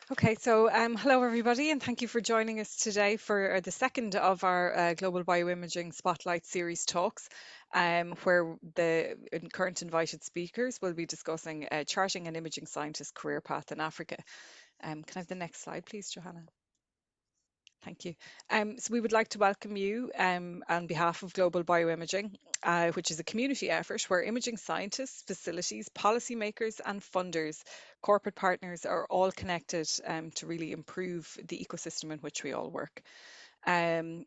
Okay, so hello everybody, and thank you for joining us today for the second of our Global Bioimaging Spotlight series talks, where the current invited speakers will be discussing charting an imaging scientist career path in Africa. Can I have the next slide, please, Johanna? Thank you. So we would like to welcome you on behalf of Global Bioimaging, which is a community effort where imaging scientists, facilities, policymakers and funders, corporate partners are all connected to really improve the ecosystem in which we all work. Can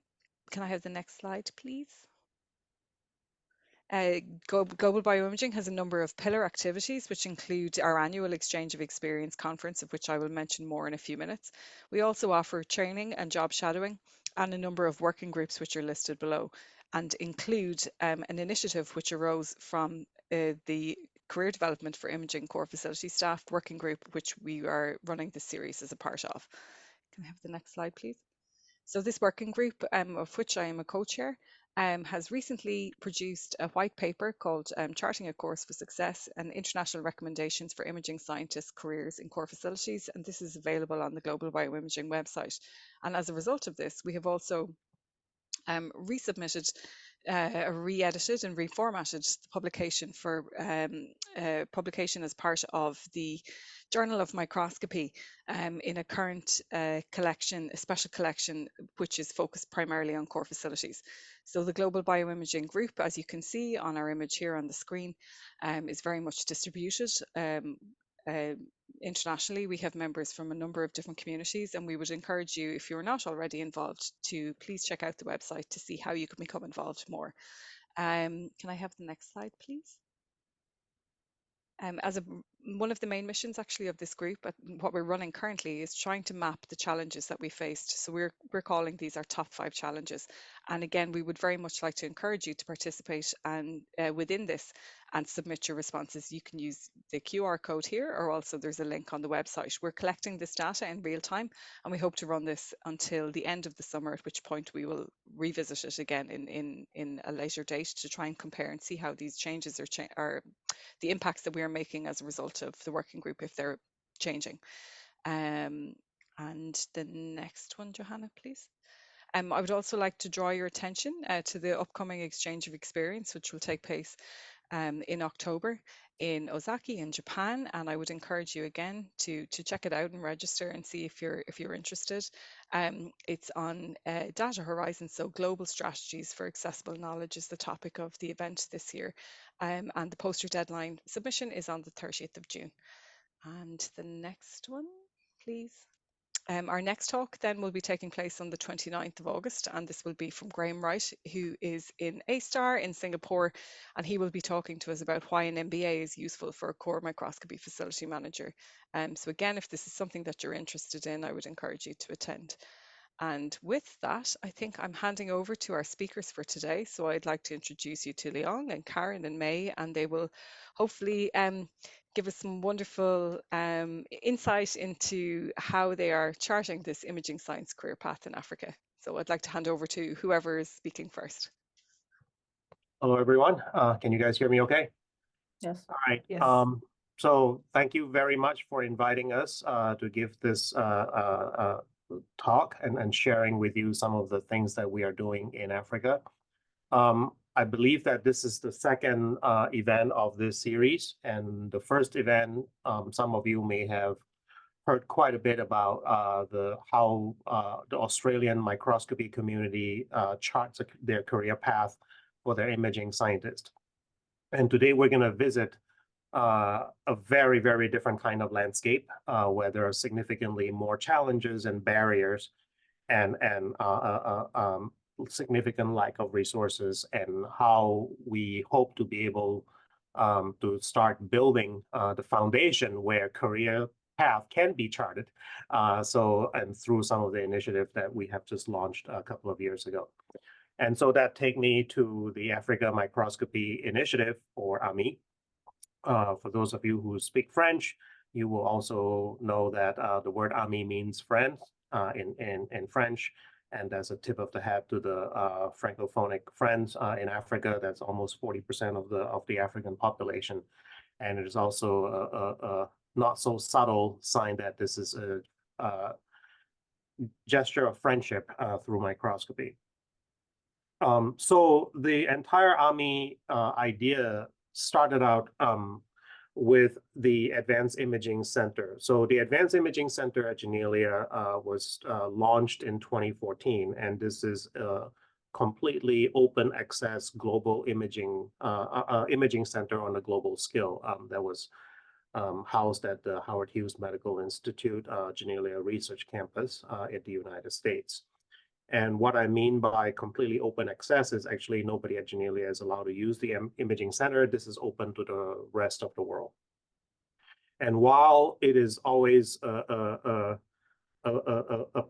I have the next slide, please? Global Bioimaging has a number of pillar activities, which include our annual Exchange of Experience conference, of which I will mention more in a few minutes. We also offer training and job shadowing and a number of working groups, which are listed below, and include an initiative which arose from the Career Development for Imaging Core Facility Staff working group, which we are running this series as a part of. Can I have the next slide, please? So this working group, of which I am a co-chair, has recently produced a white paper called Charting a Course for Success and International Recommendations for Imaging Scientists' Careers in Core Facilities, and this is available on the Global Bioimaging website. And as a result of this, we have also resubmitted, re-edited and reformatted the publication for publication as part of the Journal of Microscopy in a current collection, a special collection, which is focused primarily on core facilities. So the Global Bioimaging Group, as you can see on our image here on the screen, is very much distributed. Uh, Internationally, we have members from a number of different communities, and we would encourage you, if you're not already involved, to please check out the website to see how you can become involved more. Can I have the next slide, please? One of the main missions actually of this group, what we're running currently, is trying to map the challenges that we faced. So we're calling these our top 5 challenges. And again, we would very much like to encourage you to participate and within this and submit your responses. You can use the QR code here, or also there's a link on the website. We're collecting this data in real time, and we hope to run this until the end of the summer, at which point we will revisit it again in a later date to try and compare and see how these changes are the impacts that we are making as a result of the working group, if they're changing. And the next one, Johanna, please. I would also like to draw your attention to the upcoming Exchange of Experience, which will take place in October in Osaka in Japan, and I would encourage you again to check it out and register and see if you're interested. It's on Data Horizon, so global strategies for accessible knowledge is the topic of the event this year, and the poster deadline submission is on the 30th of June. And the next one, please. Our next talk then will be taking place on the 29th of August, and this will be from Graham Wright, who is in A-Star in Singapore, and he will be talking to us about why an MBA is useful for a core microscopy facility manager. So again, if this is something that you're interested in, I would encourage you to attend. And with that, I think I'm handing over to our speakers for today. So I'd like to introduce you to Leong and Karen and May, and they will hopefully give us some wonderful insight into how they are charting this imaging science career path in Africa. So I'd like to hand over to whoever is speaking first. Hello, everyone. Can you guys hear me okay? Yes. All right. Yes. So thank you very much for inviting us to give this talk and sharing with you some of the things that we are doing in Africa. I believe that this is the second event of this series, and the first event, some of you may have heard quite a bit about how the Australian microscopy community charts their career path for their imaging scientist. And today we're going to visit a very, very different kind of landscape where there are significantly more challenges and barriers and significant lack of resources, and how we hope to be able to start building the foundation where career path can be charted. And through some of the initiatives that we have just launched a couple of years ago. And so that take me to the Africa Microscopy Initiative, or AMI. For those of you who speak French, you will also know that the word AMI means friend in French. And as a tip of the hat to the Francophonic friends in Africa, that's almost 40% of the African population. And it is also a not so subtle sign that this is gesture of friendship through microscopy. So the entire AMI idea started out with the Advanced Imaging Center. So the Advanced Imaging Center at Janelia was launched in 2014, and this is a completely open access global imaging center on a global scale that was housed at the Howard Hughes Medical Institute, Janelia Research Campus in the United States. And what I mean by completely open access is actually nobody at Janelia is allowed to use the imaging center. This is open to the rest of the world. And while it is always a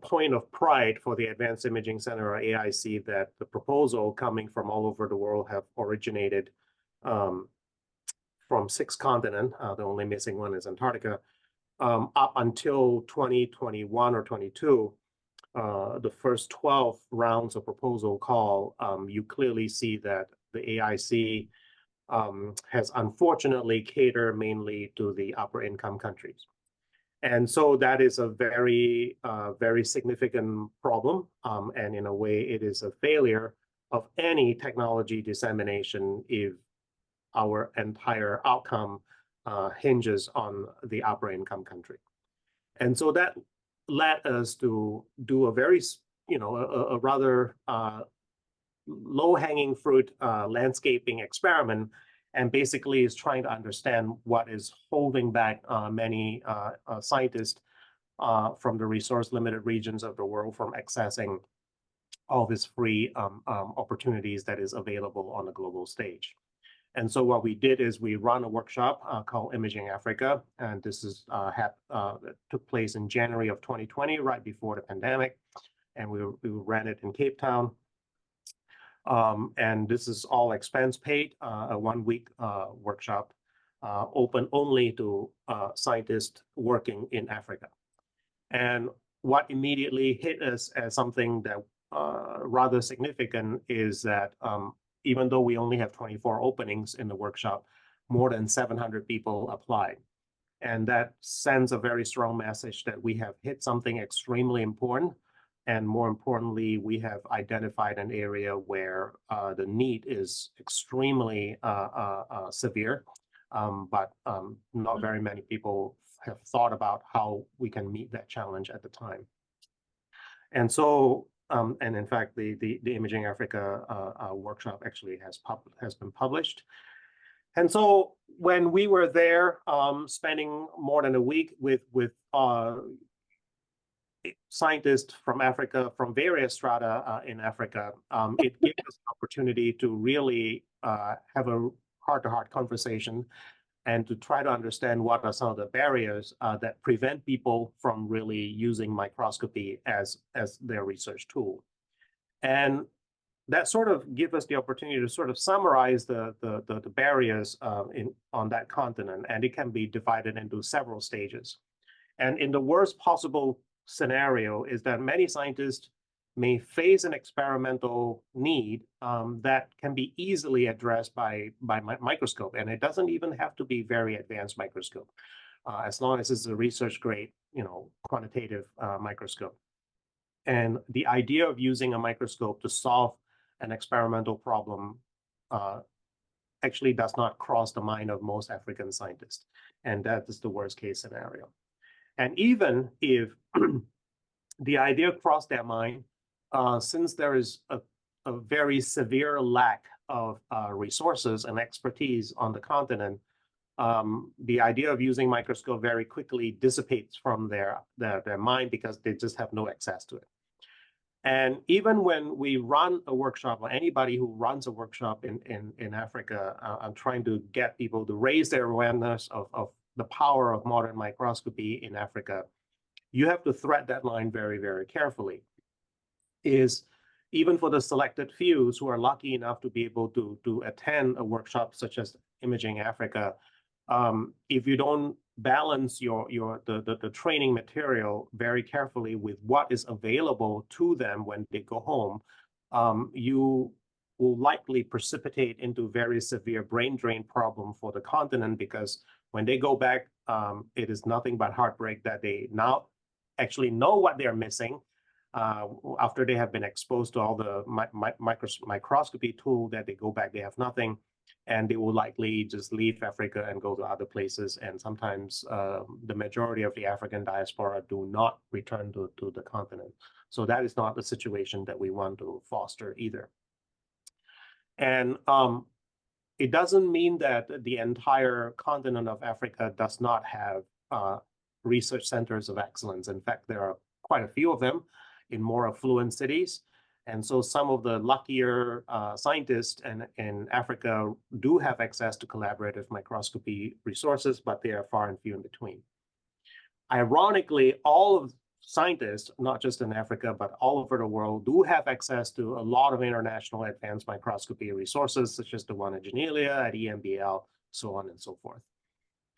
point of pride for the Advanced Imaging Center, or AIC, that the proposal coming from all over the world have originated from 6 continents, the only missing one is Antarctica, up until 2021 or 22, the first 12 rounds of proposal call, you clearly see that the AIC has unfortunately catered mainly to the upper income countries. And so that is a very, very significant problem. And in a way, it is a failure of any technology dissemination if our entire outcome hinges on the upper income country. And so that led us to do a very, a rather low-hanging fruit landscaping experiment, and basically is trying to understand what is holding back many scientists from the resource-limited regions of the world from accessing all these free opportunities that is available on the global stage. And so what we did is we run a workshop called Imaging Africa, and this is took place in January of 2020, right before the pandemic, and we ran it in Cape Town. And this is all expense paid, a 1-week workshop, open only to scientists working in Africa. And what immediately hit us as something that rather significant is that even though we only have 24 openings in the workshop, more than 700 people applied. And that sends a very strong message that we have hit something extremely important. And more importantly, we have identified an area where the need is extremely severe, but not very many people have thought about how we can meet that challenge at the time. And so, and in fact, the Imaging Africa workshop actually has been published. And so when we were there, spending more than a week with scientists from Africa, from various strata in Africa, it gave us an opportunity to really have a heart-to-heart conversation and to try to understand what are some of the barriers that prevent people from really using microscopy as their research tool. And that sort of gives us the opportunity to sort of summarize the barriers on that continent, and it can be divided into several stages. And in the worst possible scenario is that many scientists may face an experimental need that can be easily addressed by microscope, and it doesn't even have to be very advanced microscope, as long as it's a research grade, quantitative microscope. And the idea of using a microscope to solve an experimental problem actually does not cross the mind of most African scientists, and that is the worst case scenario. And even if the idea crossed their mind, since there is a very severe lack of resources and expertise on the continent, the idea of using microscope very quickly dissipates from their mind because they just have no access to it. And even when we run a workshop, or anybody who runs a workshop in Africa, I'm trying to get people to raise their awareness of the power of modern microscopy in Africa, you have to thread that line very, very carefully. Is even for the selected few who are lucky enough to be able to attend a workshop such as Imaging Africa, if you don't balance the training material very carefully with what is available to them when they go home, you will likely precipitate into very severe brain drain problem for the continent, because when they go back, it is nothing but heartbreak that they now actually know what they're missing after they have been exposed to all the microscopy tool, that they go back, they have nothing, and they will likely just leave Africa and go to other places. And sometimes the majority of the African diaspora do not return to the continent. So that is not the situation that we want to foster either. And it doesn't mean that the entire continent of Africa does not have research centers of excellence. In fact, there are quite a few of them in more affluent cities. And so some of the luckier scientists in Africa do have access to collaborative microscopy resources, but they are far and few in between. Ironically, all of scientists, not just in Africa, but all over the world, do have access to a lot of international advanced microscopy resources, such as the one at Janelia, at EMBL, so on and so forth.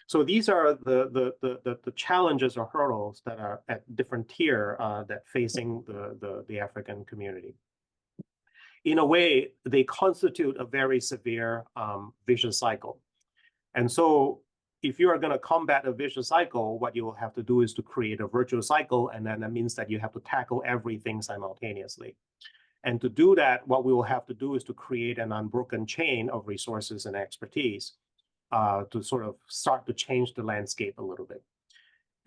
So these are the challenges or hurdles that are at different tier that facing the African community. In a way, they constitute a very severe vicious cycle. And so if you are going to combat a vicious cycle, what you will have to do is to create a virtuous cycle, and then that means that you have to tackle everything simultaneously. And to do that, what we will have to do is to create an unbroken chain of resources and expertise to sort of start to change the landscape a little bit.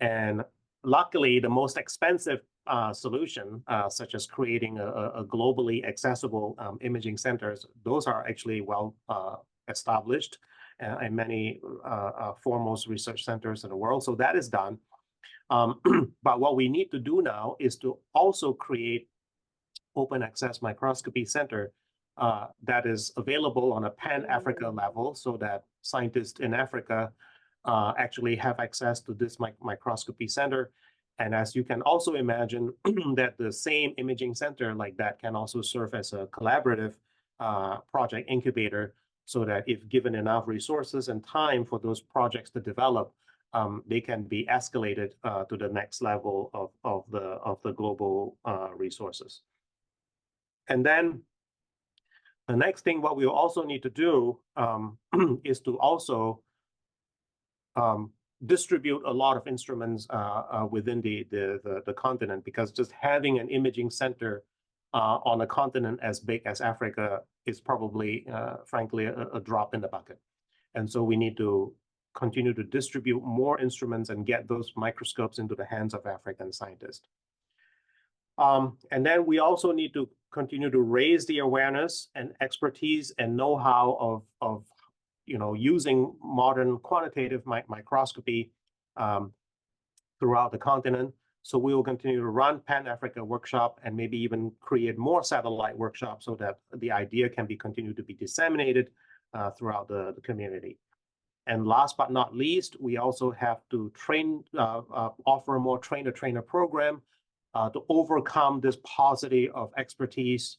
And luckily, the most expensive solution, such as creating a globally accessible imaging centers, those are actually well established in many foremost research centers in the world. So that is done. But what we need to do now is to also create open access microscopy center that is available on a pan-Africa level, so that scientists in Africa actually have access to this microscopy center. And as you can also imagine, that the same imaging center like that can also serve as a collaborative project incubator, so that if given enough resources and time for those projects to develop, they can be escalated to the next level of the global resources. And then the next thing, what we will also need to do is to also distribute a lot of instruments within the continent, because just having an imaging center on a continent as big as Africa is probably, frankly, a drop in the bucket. And so we need to continue to distribute more instruments and get those microscopes into the hands of African scientists. And then we also need to continue to raise the awareness and expertise and know-how of using modern quantitative microscopy throughout the continent. So we will continue to run Pan-Africa workshop and maybe even create more satellite workshops, so that the idea can be continued to be disseminated throughout the community. And last but not least, we also have to train, offer more trainer program to overcome this paucity of expertise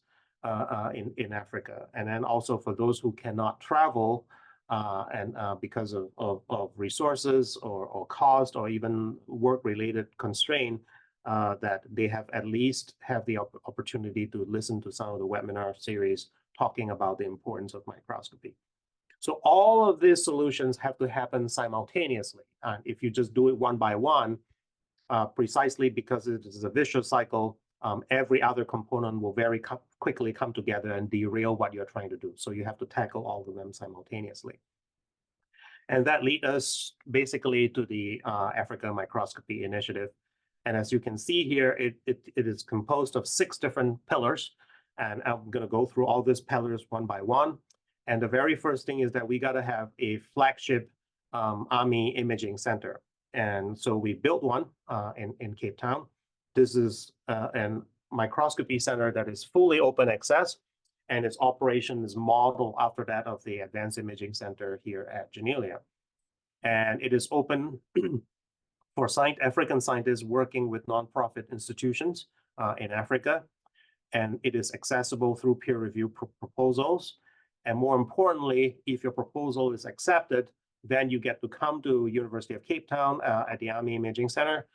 in Africa. And then also for those who cannot travel and because of resources or cost or even work-related constraint, that they have at least have the opportunity to listen to some of the webinar series talking about the importance of microscopy. So all of these solutions have to happen simultaneously. If you just do it one by one, precisely because it is a vicious cycle, every other component will very quickly come together and derail what you're trying to do. So you have to tackle all of them simultaneously. And that leads us basically to the Africa Microscopy Initiative. And as you can see here, it is composed of 6 different pillars. And I'm going to go through all these pillars one by one. And the very first thing is that we got to have a flagship AMI imaging center. And so we built one in Cape Town. This is a microscopy center that is fully open access, and its operation is modeled after that of the Advanced Imaging Center here at Janelia. And it is open for African scientists working with nonprofit institutions in Africa. And it is accessible through peer review proposals. And more importantly, if your proposal is accepted, then you get to come to University of Cape Town at the AMI Imaging Center,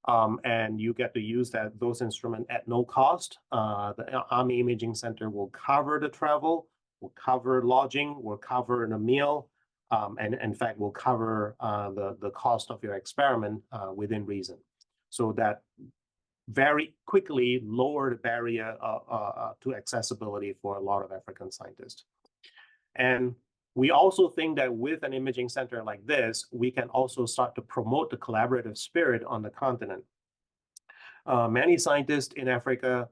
and you get to use those instruments at no cost. The AMI Imaging Center will cover the travel, will cover lodging, will cover a meal, and in fact will cover the cost of your experiment within reason. So that very quickly lower the barrier to accessibility for a lot of African scientists. And we also think that with an imaging center like this, we can also start to promote the collaborative spirit on the continent. Many scientists in Africa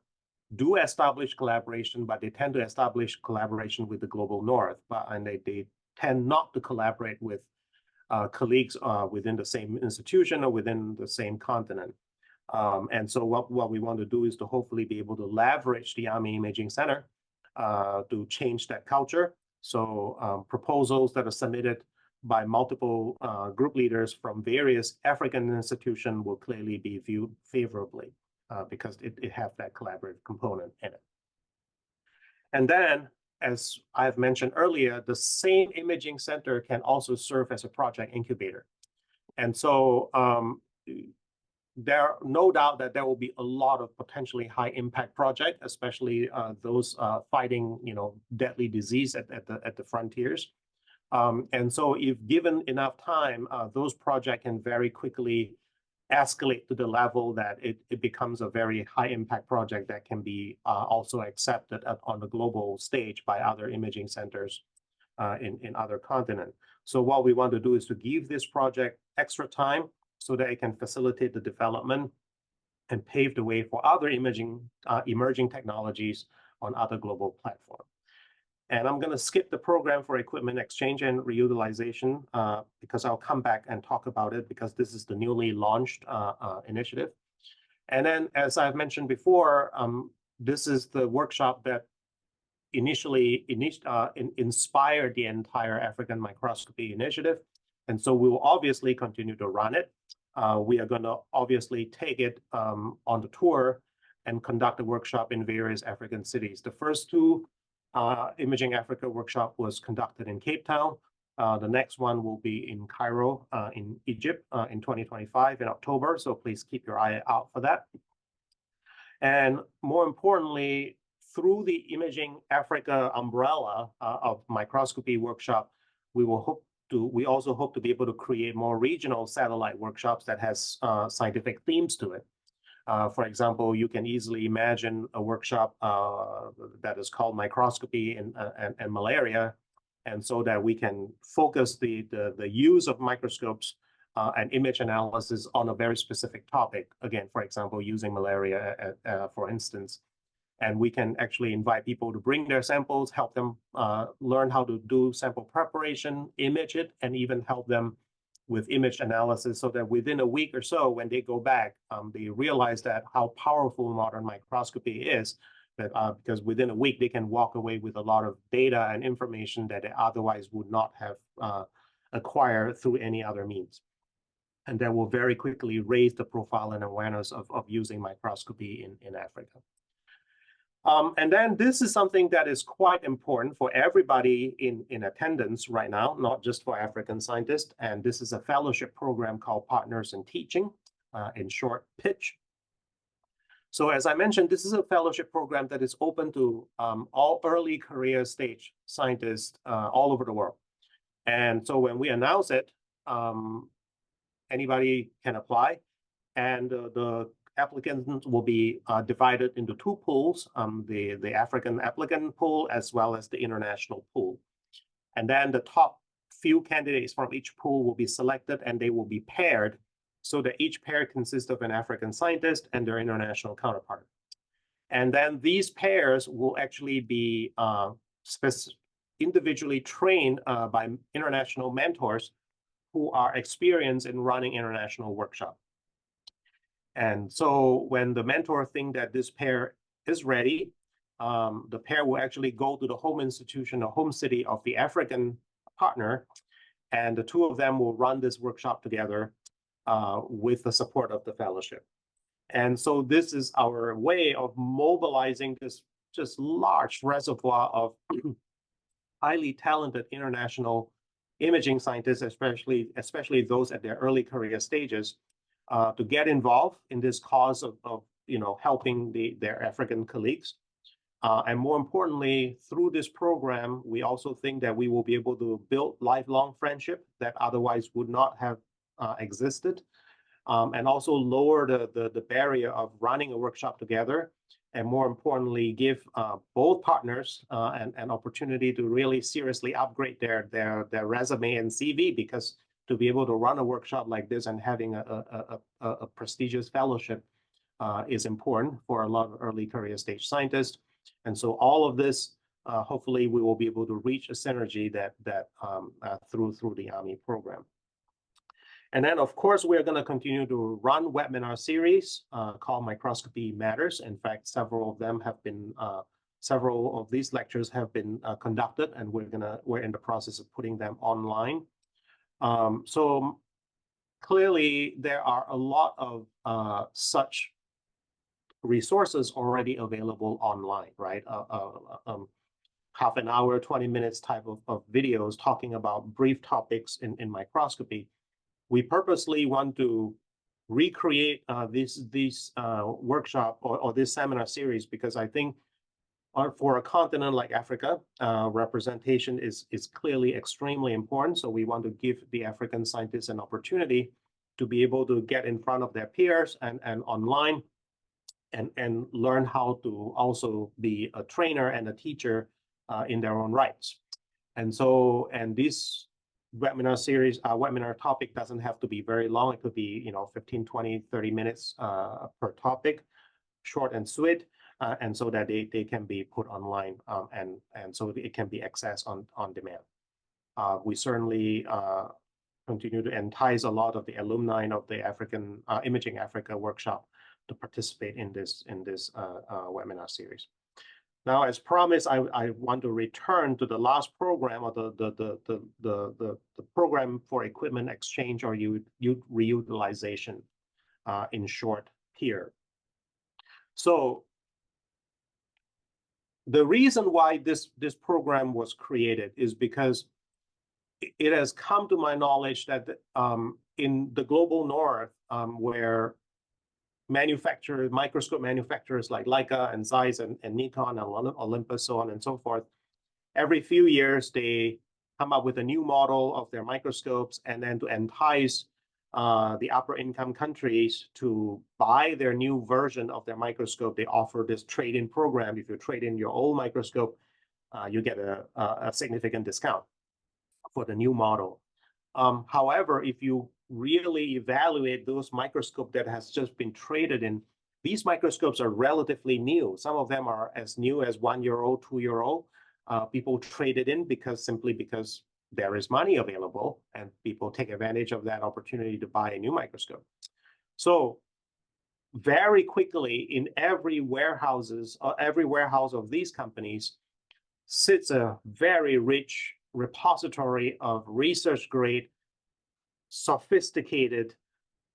do establish collaboration, but they tend to establish collaboration with the global north, and they tend not to collaborate with colleagues within the same institution or within the same continent. And so what we want to do is to hopefully be able to leverage the Army Imaging Center to change that culture. So proposals that are submitted by multiple group leaders from various African institutions will clearly be viewed favorably because it has that collaborative component in it. And then, as I've mentioned earlier, the same imaging center can also serve as a project incubator. And so there no doubt that there will be a lot of potentially high impact projects, especially those fighting, deadly disease at the frontiers. And so if given enough time, those projects can very quickly escalate to the level that it becomes a very high impact project that can be also accepted on the global stage by other imaging centers in other continents. So what we want to do is to give this project extra time so that it can facilitate the development and pave the way for other emerging technologies on other global platforms. And I'm going to skip the program for equipment exchange and reutilization because I'll come back and talk about it because this is the newly launched initiative. And then, as I've mentioned before, this is the workshop that initially inspired the entire African Microscopy Initiative. And so we will obviously continue to run it. We are going to obviously take it on the tour and conduct a workshop in various African cities. The first two Imaging Africa workshop was conducted in Cape Town. The next one will be in Cairo, in Egypt, in 2025 in October. So please keep your eye out for that. And more importantly, through the Imaging Africa umbrella of microscopy workshop, we also hope to be able to create more regional satellite workshops that has scientific themes to it. For example, you can easily imagine a workshop that is called microscopy and malaria, and so that we can focus the use of microscopes and image analysis on a very specific topic. Again, for example, using malaria, for instance. And we can actually invite people to bring their samples, help them learn how to do sample preparation, image it, and even help them with image analysis so that within a week or so, when they go back, they realize that how powerful modern microscopy is, that because within a week, they can walk away with a lot of data and information that they otherwise would not have acquired through any other means. And that will very quickly raise the profile and awareness of using microscopy in Africa. And then this is something that is quite important for everybody in attendance right now, not just for African scientists. And this is a fellowship program called Partners in Teaching, in short, PITCH. So as I mentioned, this is a fellowship program that is open to all early career stage scientists all over the world. And so when we announce it, anybody can apply. And the applicants will be divided into two pools, the African applicant pool as well as the international pool. And then the top few candidates from each pool will be selected and they will be paired so that each pair consists of an African scientist and their international counterpart. And then these pairs will actually be individually trained by international mentors who are experienced in running international workshops. And so when the mentor thinks that this pair is ready, the pair will actually go to the home institution or home city of the African partner, and the two of them will run this workshop together with the support of the fellowship. And so this is our way of mobilizing this just large reservoir of highly talented international imaging scientists, especially those at their early career stages, to get involved in this cause of helping their African colleagues. And more importantly, through this program, we also think that we will be able to build lifelong friendship that otherwise would not have existed. and also lower the barrier of running a workshop together, and more importantly, give both partners an opportunity to really seriously upgrade their resume and CV, because to be able to run a workshop like this and having a prestigious fellowship is important for a lot of early career stage scientists. And so all of this, hopefully we will be able to reach a synergy through the AMI program. And then, of course, we're going to continue to run webinar series called Microscopy Matters. In fact, several of these lectures have been conducted, and we're in the process of putting them online. So clearly, there are a lot of such resources already available online, right? Half an hour, 20 minutes type of videos talking about brief topics in microscopy. We purposely want to recreate this workshop or this seminar series, because I think for a continent like Africa, representation is clearly extremely important. So we want to give the African scientists an opportunity to be able to get in front of their peers and online and learn how to also be a trainer and a teacher in their own rights. And this webinar series, webinar topic doesn't have to be very long. It could be 15, 20, 30 minutes per topic, short and sweet, and so that they can be put online and so it can be accessed on demand. We certainly continue to entice a lot of the alumni of the African Imaging Africa workshop to participate in this webinar series. Now, as promised, I want to return to the last program, or the program for equipment exchange or reutilization, in short here. So the reason why this program was created is because it has come to my knowledge that in the global north, where microscope manufacturers like Leica and Zeiss and Nikon and Olympus, so on and so forth, every few years they come up with a new model of their microscopes, and then to entice the upper income countries to buy their new version of their microscope, they offer this trade-in program. If you trade in your old microscope, you get a significant discount for the new model. However, if you really evaluate those microscopes that has just been traded in, these microscopes are relatively new. Some of them are as new as 1 year old, 2 year old. People trade it in simply because there is money available, and people take advantage of that opportunity to buy a new microscope. So very quickly, in every warehouse of these companies sits a very rich repository of research-grade, sophisticated,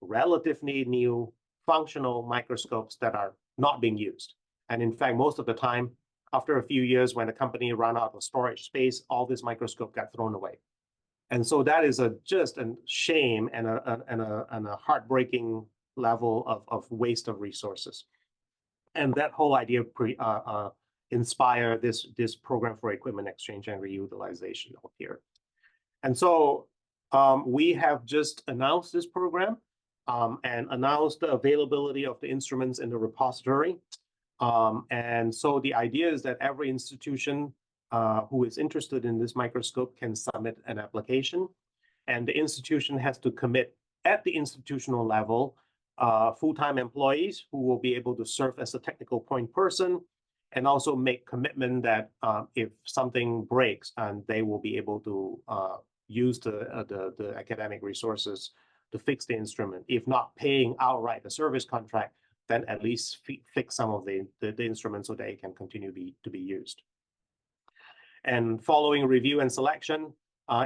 relatively new functional microscopes that are not being used. And in fact, most of the time, after a few years, when the company ran out of storage space, all this microscope got thrown away. And so that is just a shame and a heartbreaking level of waste of resources. And that whole idea inspired this program for equipment exchange and reutilization here. And so we have just announced this program and announced the availability of the instruments in the repository. And so the idea is that every institution who is interested in this microscope can submit an application, and the institution has to commit at the institutional level full-time employees who will be able to serve as a technical point person, and also make commitment that if something breaks, and they will be able to use the academic resources to fix the instrument. If not paying outright a service contract, then at least fix some of the instruments so that it can continue to be used. And following review and selection,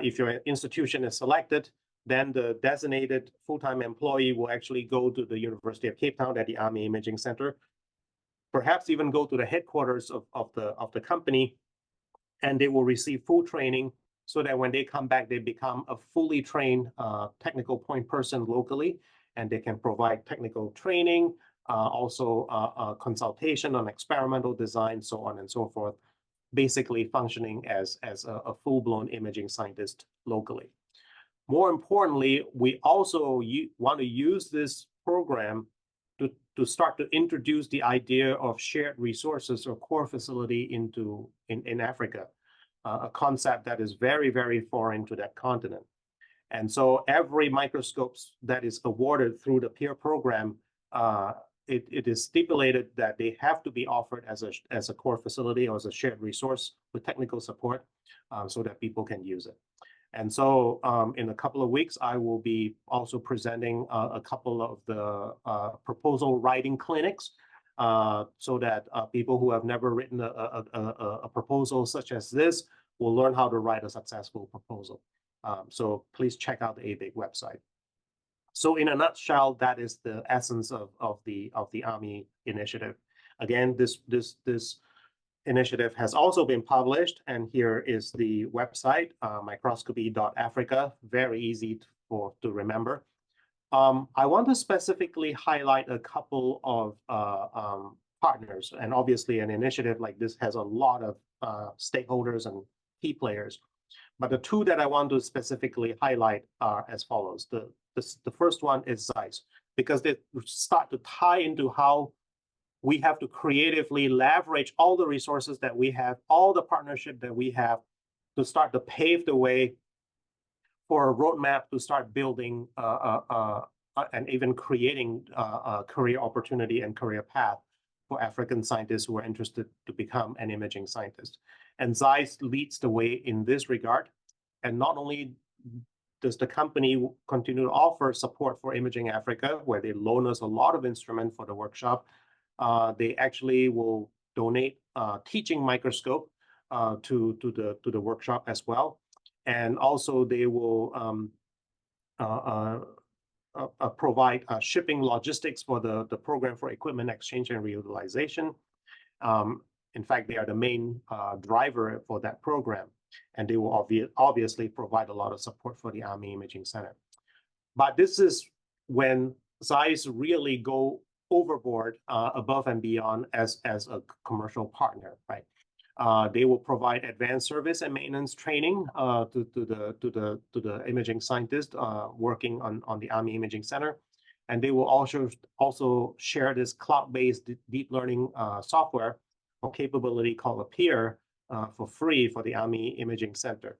if your institution is selected, then the designated full-time employee will actually go to the University of Cape Town at the AMI Imaging Center, perhaps even go to the headquarters of the company, and they will receive full training so that when they come back, they become a fully trained technical point person locally, and they can provide technical training, also consultation on experimental design, so on and so forth, basically functioning as a full-blown imaging scientist locally. more importantly, we also want to use this program to start to introduce the idea of shared resources or core facility in Africa, a concept that is very, very foreign to that continent. And so every microscopes that is awarded through the peer program, it is stipulated that they have to be offered as a core facility or as a shared resource with technical support, so that people can use it. And so in a couple of weeks, I will be also presenting a couple of the proposal writing clinics, so that people who have never written a proposal such as this will learn how to write a successful proposal. So please check out the ABIG website. So in a nutshell, that is the essence of the AMI initiative. Again, this initiative has also been published, and here is the website, microscopy.africa, very easy to remember. I want to specifically highlight a couple of partners, and obviously an initiative like this has a lot of stakeholders and key players. But the two that I want to specifically highlight are as follows. The first one is ZEISS, because they start to tie into how we have to creatively leverage all the resources that we have, all the partnership that we have, to start to pave the way for a roadmap to start building and even creating a career opportunity and career path for African scientists who are interested to become an imaging scientist. And ZEISS leads the way in this regard. And not only does the company continue to offer support for Imaging Africa, where they loan us a lot of instruments for the workshop, they actually will donate teaching microscope to the workshop as well. And also they will provide shipping logistics for the program for equipment exchange and reutilization. In fact, they are the main driver for that program, and they will obviously provide a lot of support for the AMI Imaging Center. But this is when ZEISS really go overboard, above and beyond as a commercial partner, right? They will provide advanced service and maintenance training to the imaging scientists working on the AMI Imaging Center, and they will also share this cloud-based deep learning software or capability called Appear for free for the AMI Imaging Center.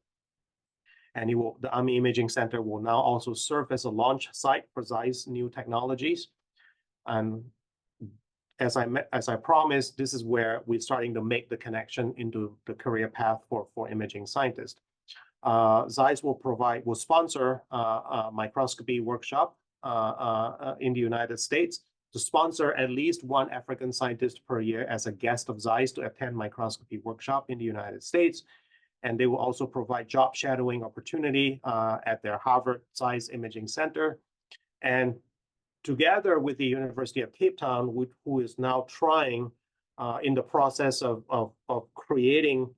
And the AMI Imaging Center will now also serve as a launch site for ZEISS new technologies. And as I promised, this is where we're starting to make the connection into the career path for imaging scientists. ZEISS will sponsor a microscopy workshop in the United States, to sponsor at least one African scientist per year as a guest of ZEISS to attend microscopy workshop in the United States. And they will also provide job shadowing opportunity at their Harvard ZEISS Imaging Center. And together with the University of Cape Town, who is now trying in the process of creating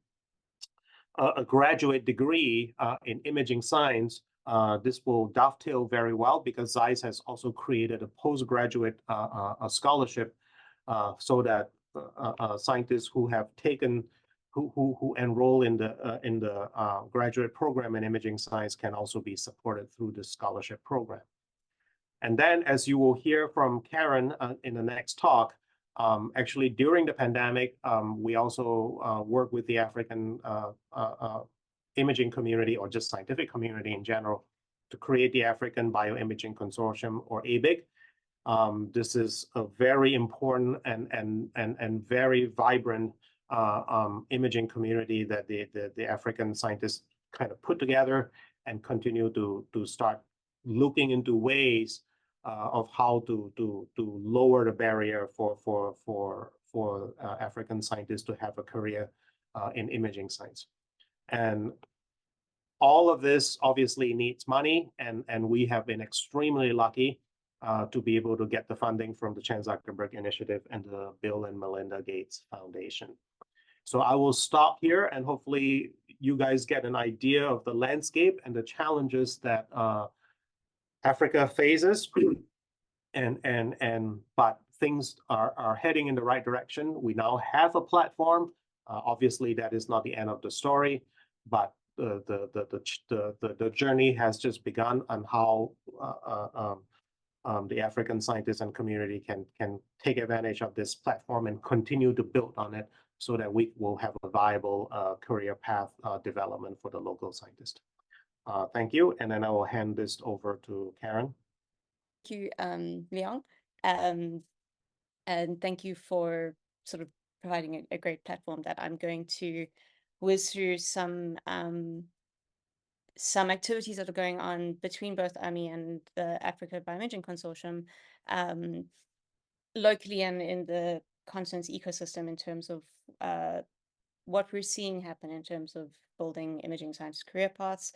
a graduate degree in imaging science, this will dovetail very well, because ZEISS has also created a postgraduate scholarship so that scientists who have taken who enroll in the graduate program in imaging science can also be supported through this scholarship program. And then, as you will hear from Karen in the next talk, actually during the pandemic, we also work with the African imaging community, or just scientific community in general, to create the African Bioimaging Consortium, or ABIC. This is a very important and very vibrant imaging community that the African scientists kind of put together and continue to start looking into ways of how to lower the barrier for African scientists to have a career in imaging science. And all of this obviously needs money, and we have been extremely lucky to be able to get the funding from the Chan-Zuckerberg Initiative and the Bill and Melinda Gates Foundation. So I will stop here, and hopefully you guys get an idea of the landscape and the challenges that Africa faces, but things are heading in the right direction. We now have a platform. Obviously, that is not the end of the story, but the journey has just begun, and how the African scientists and community can take advantage of this platform and continue to build on it, so that we will have a viable career path development for the local scientist. Thank you, and then I will hand this over to Karen. Thank you, Leong, and thank you for sort of providing a great platform that I'm going to whiz through some activities that are going on between both AMI and the Africa Bioimaging Consortium, locally and in the continent's ecosystem, in terms of what we're seeing happen in terms of building imaging science career paths.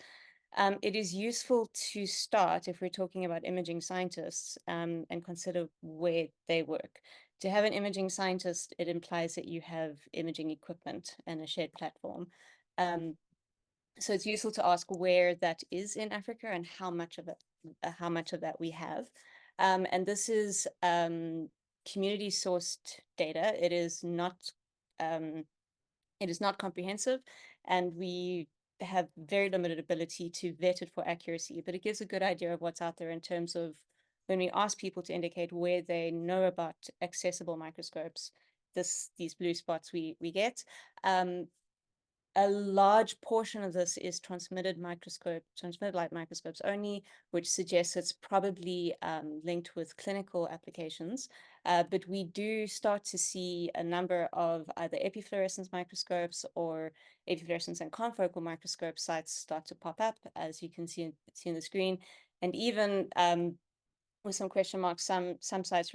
It is useful to start, if we're talking about imaging scientists, and consider where they work. To have an imaging scientist, it implies that you have imaging equipment and a shared platform. So it's useful to ask where that is in Africa and how much of that we have. And this is community sourced data. It is not comprehensive, and we have very limited ability to vet it for accuracy, but it gives a good idea of what's out there in terms of when we ask people to indicate where they know about accessible microscopes, these blue spots we get. A large portion of this is transmitted light microscopes only, which suggests it's probably linked with clinical applications. But we do start to see a number of either epifluorescence microscopes or epifluorescence and confocal microscope sites start to pop up, as you can see on the screen. And even with some question marks, some sites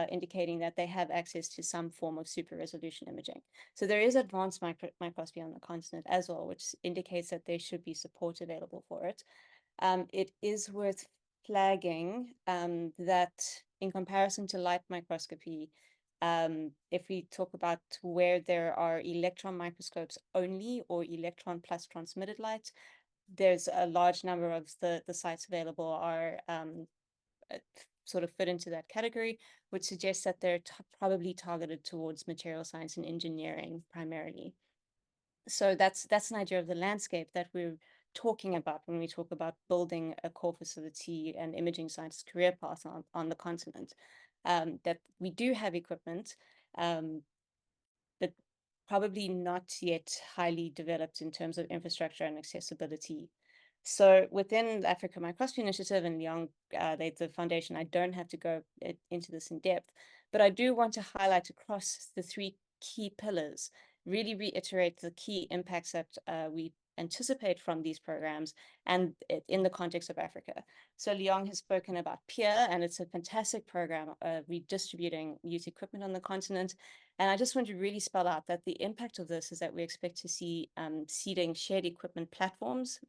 indicating that they have access to some form of super resolution imaging. So there is advanced microscopy on the continent as well, which indicates that there should be support available for it. It is worth flagging that in comparison to light microscopy, if we talk about where there are electron microscopes only or electron plus transmitted light, there's a large number of the sites available are sort of fit into that category, which suggests that they're probably targeted towards material science and engineering primarily. So that's an idea of the landscape that we're talking about when we talk about building a core facility and imaging science career path on the continent. That we do have equipment, but probably not yet highly developed in terms of infrastructure and accessibility. So within the Africa Microscopy Initiative and Leong, the foundation, I don't have to go into this in depth, but I do want to highlight across the three key pillars, really reiterate the key impacts that we anticipate from these programs and in the context of Africa. So Leong has spoken about PEER, and it's a fantastic program redistributing youth equipment on the continent. And I just want to really spell out that the impact of this is that we expect to see seeding shared equipment platforms,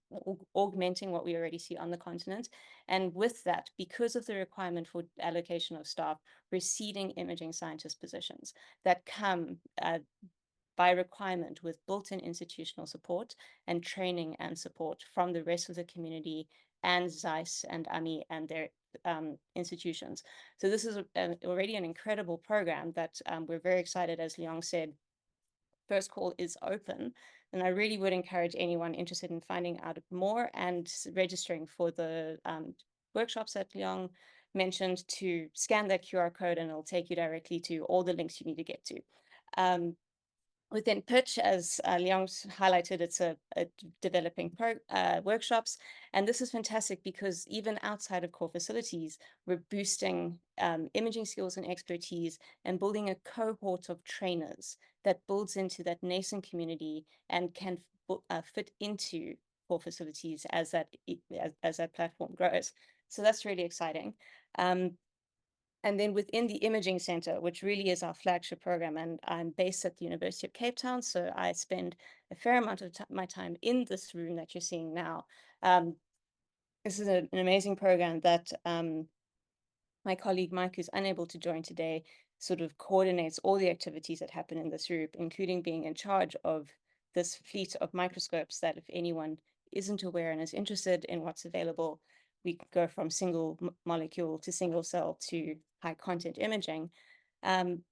augmenting what we already see on the continent. And with that, because of the requirement for allocation of staff, we're seeding imaging scientist positions that come by requirement with built-in institutional support and training and support from the rest of the community and ZEISS and AMI and their institutions. So this is already an incredible program that we're very excited, as Leong said. First call is open, and I really would encourage anyone interested in finding out more and registering for the workshops that Leong mentioned to scan that QR code, and it'll take you directly to all the links you need to get to. Within Pitch, as Leong's highlighted, it's a developing workshops. And this is fantastic because even outside of core facilities, we're boosting imaging skills and expertise and building a cohort of trainers that builds into that nascent community and can fit into core facilities as that platform grows. So that's really exciting. And then within the Imaging Center, which really is our flagship program, and I'm based at the University of Cape Town, so I spend a fair amount of my time in this room that you're seeing now. This is an amazing program that my colleague Mike, who's unable to join today, sort of coordinates all the activities that happen in this group, including being in charge of this fleet of microscopes that if anyone isn't aware and is interested in what's available, we go from single molecule to single cell to high content imaging. But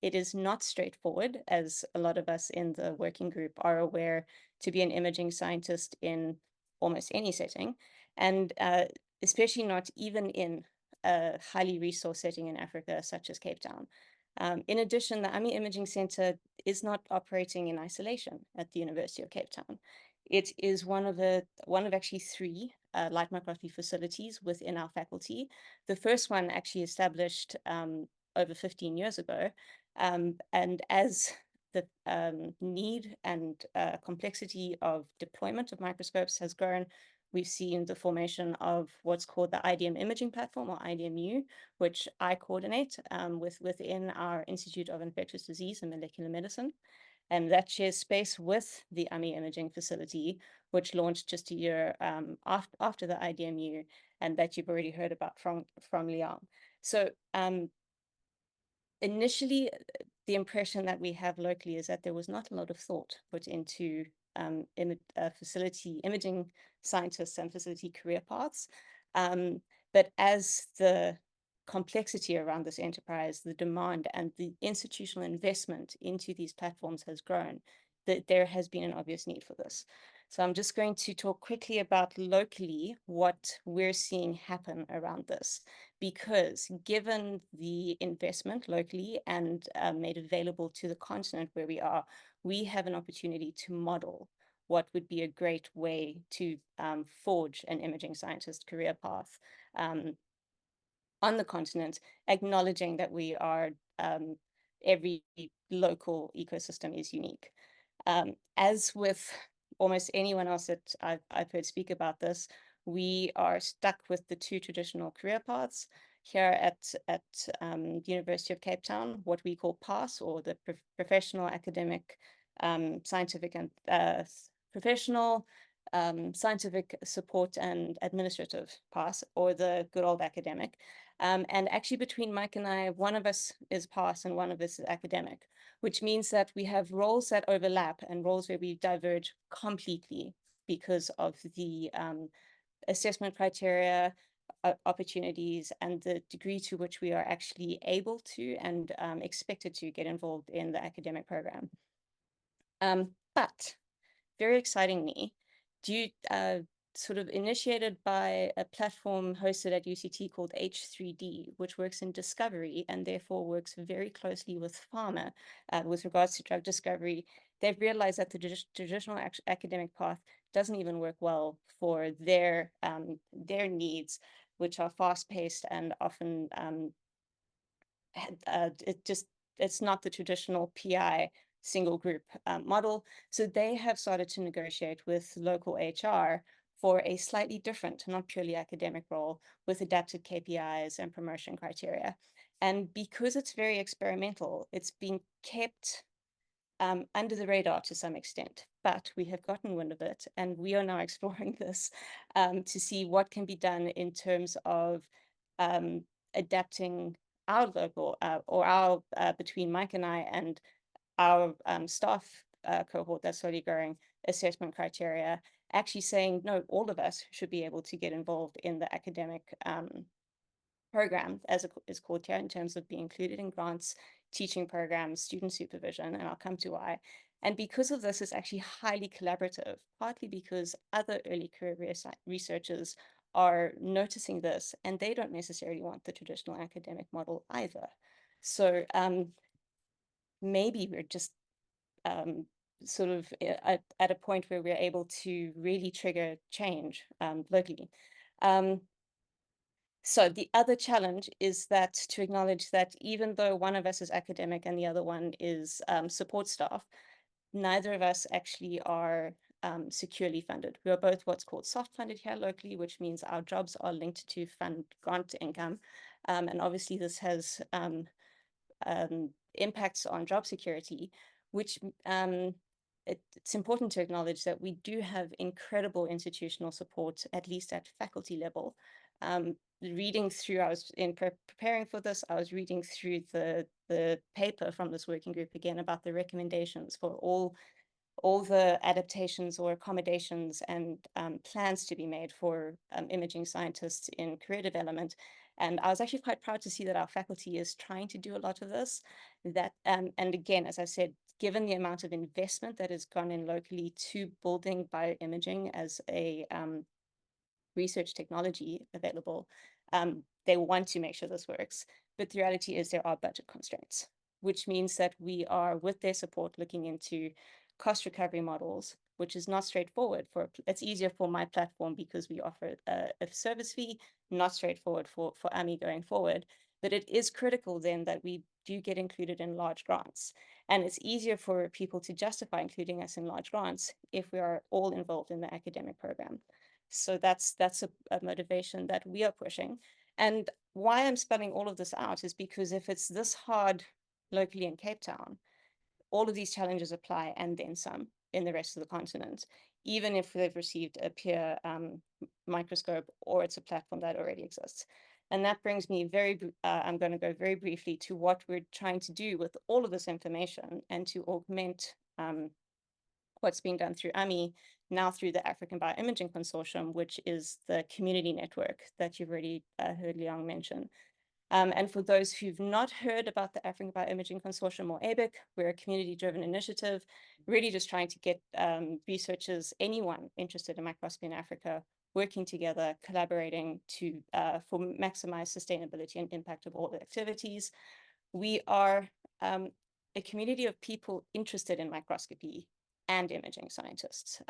it is not straightforward, as a lot of us in the working group are aware, to be an imaging scientist in almost any setting, and especially not even in a highly resource setting in Africa, such as Cape Town. In addition, the AMI Imaging Center is not operating in isolation at the University of Cape Town. It is one of actually three light microscopy facilities within our faculty. The first one actually established over 15 years ago. And as the need and complexity of deployment of microscopes has grown, we've seen the formation of what's called the IDM Imaging Platform, or IDMU, which I coordinate within our Institute of Infectious Disease and Molecular Medicine. And that shares space with the AMI Imaging Facility, which launched just a year after the IDMU, and that you've already heard about from Liang. So initially, the impression that we have locally is that there was not a lot of thought put into facility imaging scientists and facility career paths. But as the complexity around this enterprise, the demand and the institutional investment into these platforms has grown, that there has been an obvious need for this. So I'm just going to talk quickly about locally what we're seeing happen around this, because given the investment locally and made available to the continent where we are, we have an opportunity to model what would be a great way to forge an imaging scientist career path on the continent, acknowledging that we are, every local ecosystem is unique. As with almost anyone else that I've heard speak about this, we are stuck with the two traditional career paths here at the University of Cape Town, what we call PASS, or the professional, academic, scientific, and professional, scientific support and administrative PASS, or the good old academic. And actually between Mike and I, one of us is PASS and one of us is academic, which means that we have roles that overlap and roles where we diverge completely because of the assessment criteria, opportunities, and the degree to which we are actually able to and expected to get involved in the academic program. But very excitingly, sort of initiated by a platform hosted at UCT called H3D, which works in discovery and therefore works very closely with pharma with regards to drug discovery. They've realized that the traditional academic path doesn't even work well for their needs, which are fast-paced and often it's not the traditional PI single group model. So they have started to negotiate with local HR for a slightly different, not purely academic role with adapted KPIs and promotion criteria. And because it's very experimental, it's been kept under the radar to some extent, but we have gotten wind of it, and we are now exploring this to see what can be done in terms of adapting our local or our between Mike and I and our staff cohort that's slowly growing assessment criteria, actually saying, no, all of us should be able to get involved in the academic program, as it is called here, in terms of being included in grants, teaching programs, student supervision, and I'll come to why. And because of this, it's actually highly collaborative, partly because other early career researchers are noticing this, and they don't necessarily want the traditional academic model either. So maybe we're just sort of at a point where we're able to really trigger change locally. So the other challenge is that to acknowledge that even though one of us is academic and the other one is support staff, neither of us actually are securely funded. We are both what's called soft funded here locally, which means our jobs are linked to grant income. And obviously this has impacts on job security, which it's important to acknowledge that we do have incredible institutional support, at least at faculty level. Reading through, I was preparing for this, I was reading through the paper from this working group again about the recommendations for all the adaptations or accommodations and plans to be made for imaging scientists in career development. And I was actually quite proud to see that our faculty is trying to do a lot of this. And again, as I said, given the amount of investment that has gone in locally to building bioimaging as a research technology available, they want to make sure this works. But the reality is there are budget constraints, which means that we are, with their support, looking into cost recovery models, which is not straightforward. It's easier for my platform because we offer a service fee, not straightforward for AMI going forward. But it is critical then that we do get included in large grants. And it's easier for people to justify including us in large grants if we are all involved in the academic program. So that's a motivation that we are pushing. And why I'm spelling all of this out is because if it's this hard locally in Cape Town, all of these challenges apply and then some in the rest of the continent, even if they've received a peer microscope or it's a platform that already exists. And that brings me I'm going to go very briefly to what we're trying to do with all of this information and to augment what's being done through AMI, now through the African Bioimaging Consortium, which is the community network that you've already heard Leong mention. And for those who've not heard about the African Bioimaging Consortium, or ABIC, we're a community-driven initiative, really just trying to get researchers, anyone interested in microscopy in Africa, working together, collaborating for maximize sustainability and impact of all the activities. We are a community of people interested in microscopy and imaging scientists,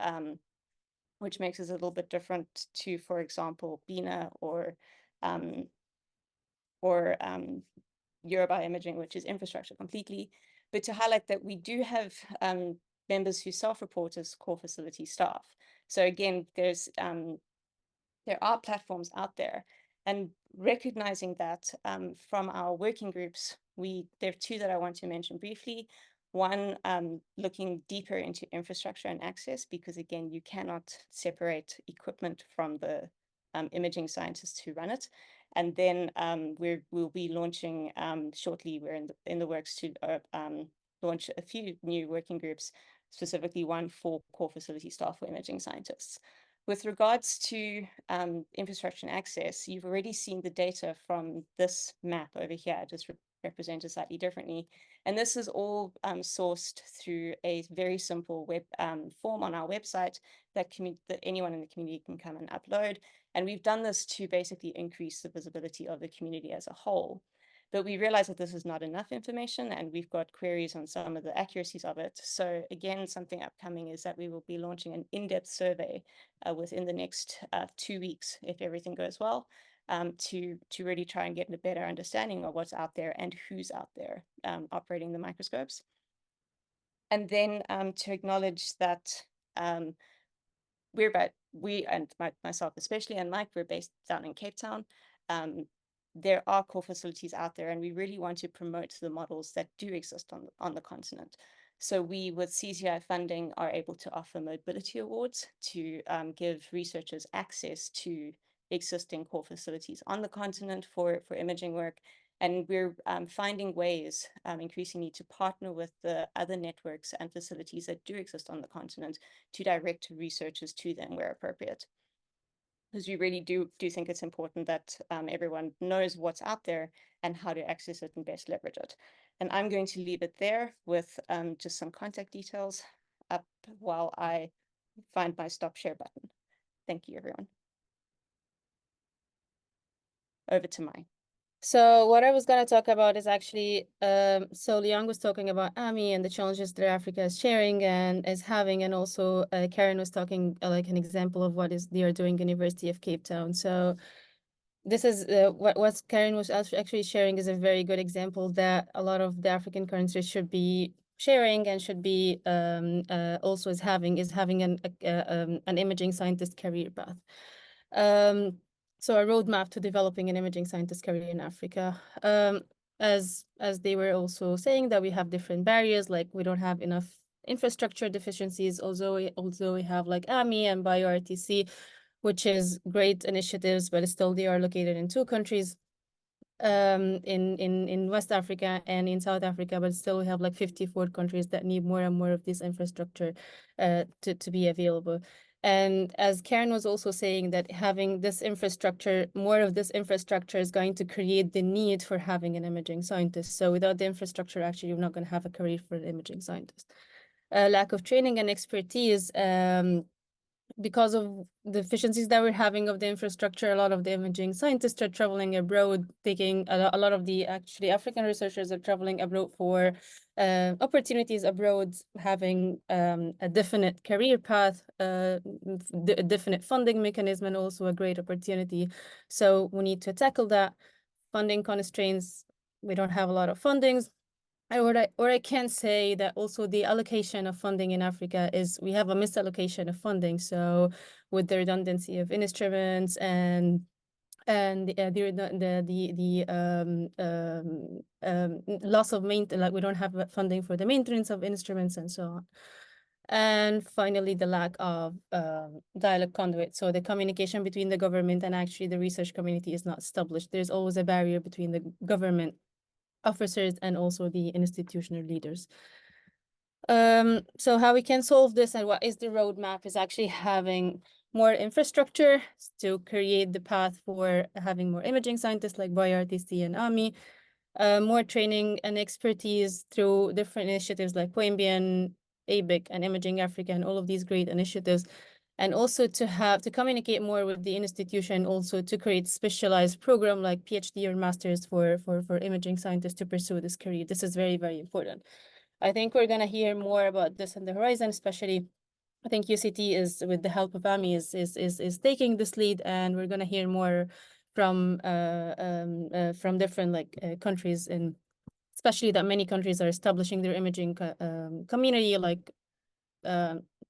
which makes us a little bit different to, for example, BINA or Eurobioimaging, which is infrastructure completely. But to highlight that we do have members who self-report as core facility staff. So again, there are platforms out there, and recognizing that from our working groups, there are two that I want to mention briefly. One, looking deeper into infrastructure and access, because again, you cannot separate equipment from the imaging scientists who run it. And then we'll be launching shortly, we're in the works to launch a few new working groups, specifically one for core facility staff for imaging scientists. With regards to infrastructure and access, you've already seen the data from this map over here, just represented slightly differently. And this is all sourced through a very simple web form on our website that anyone in the community can come and upload. And we've done this to basically increase the visibility of the community as a whole. But we realize that this is not enough information, and we've got queries on some of the accuracies of it. So again, something upcoming is that we will be launching an in-depth survey within the next 2 weeks, if everything goes well, to really try and get a better understanding of what's out there and who's out there operating the microscopes. And then to acknowledge that we and myself especially, and Mike, we're based down in Cape Town. There are core facilities out there, and we really want to promote the models that do exist on the continent. So we, with CCI funding, are able to offer mobility awards to give researchers access to existing core facilities on the continent for imaging work. And we're finding ways increasingly to partner with the other networks and facilities that do exist on the continent to direct researchers to them where appropriate. Because we really do think it's important that everyone knows what's out there and how to access it and best leverage it. And I'm going to leave it there with just some contact details up while I find my stop share button. Thank you, everyone. Over to Mai. So what I was going to talk about is actually, so Leong was talking about AMI and the challenges that Africa is sharing and is having, and also Karen was talking like an example of what they are doing University of Cape Town. So this is what Karen was actually sharing is a very good example that a lot of the African countries should be sharing and should be also is having an imaging scientist career path. So a roadmap to developing an imaging scientist career in Africa. As they were also saying that we have different barriers, like we don't have enough infrastructure deficiencies, although we have like AMI and BioRTC, which is great initiatives, but still they are located in 2 countries, in West Africa and in South Africa, but still we have like 54 countries that need more and more of this infrastructure to be available. And as Karen was also saying, that having this infrastructure, more of this infrastructure is going to create the need for having an imaging scientist. So without the infrastructure, actually, you're not going to have a career for an imaging scientist. Lack of training and expertise, because of the efficiencies that we're having of the infrastructure, a lot of the imaging scientists are traveling abroad, taking a lot of the actually African researchers are traveling abroad for opportunities abroad, having a definite career path, a definite funding mechanism, and also a great opportunity. So we need to tackle that. Funding constraints, we don't have a lot of fundings. Or I can say that also the allocation of funding in Africa is, we have a misallocation of funding. So with the redundancy of instruments and loss of maintenance, like we don't have funding for the maintenance of instruments and so on. And finally, the lack of dialogue conduit. So the communication between the government and actually the research community is not established. There's always a barrier between the government officers and also the institutional leaders. So how we can solve this and what is the roadmap is actually having more infrastructure to create the path for having more imaging scientists like BioRTC and AMI, more training and expertise through different initiatives like Poimbian, ABIC, and Imaging Africa, and all of these great initiatives. And also to communicate more with the institution, also to create specialized program like PhD or masters for imaging scientists to pursue this career. This is very, very important. I think we're going to hear more about this on the horizon, especially I think UCT is, with the help of AMI, is taking this lead, and we're going to hear more from different countries, and especially that many countries are establishing their imaging community, like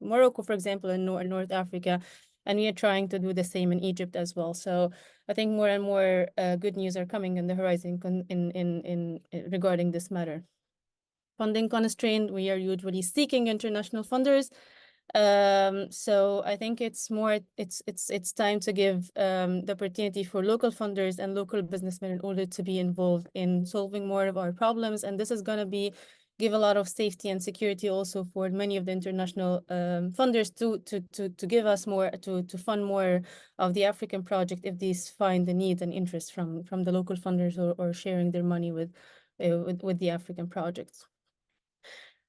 Morocco, for example, in North Africa, and we are trying to do the same in Egypt as well. So I think more and more good news are coming on the horizon in regarding this matter. Funding constraint, we are usually seeking international funders. So I think it's time to give the opportunity for local funders and local businessmen in order to be involved in solving more of our problems. And this is going to give a lot of safety and security also for many of the international funders to give us more, to fund more of the African project if these find the need and interest from the local funders, or sharing their money with the African projects.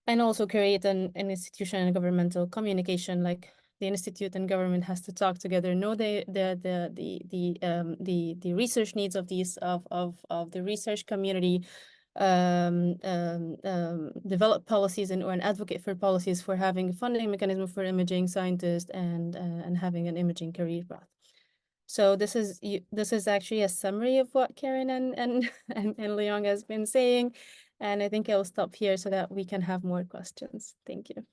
And also create an institution and governmental communication, like the institute and government has to talk together, know the research needs of the research community, develop policies and advocate for policies for having a funding mechanism for imaging scientists, and having an imaging career path. So this is actually a summary of what Karen and Leong has been saying. And I think I'll stop here so that we can have more questions. Thank you.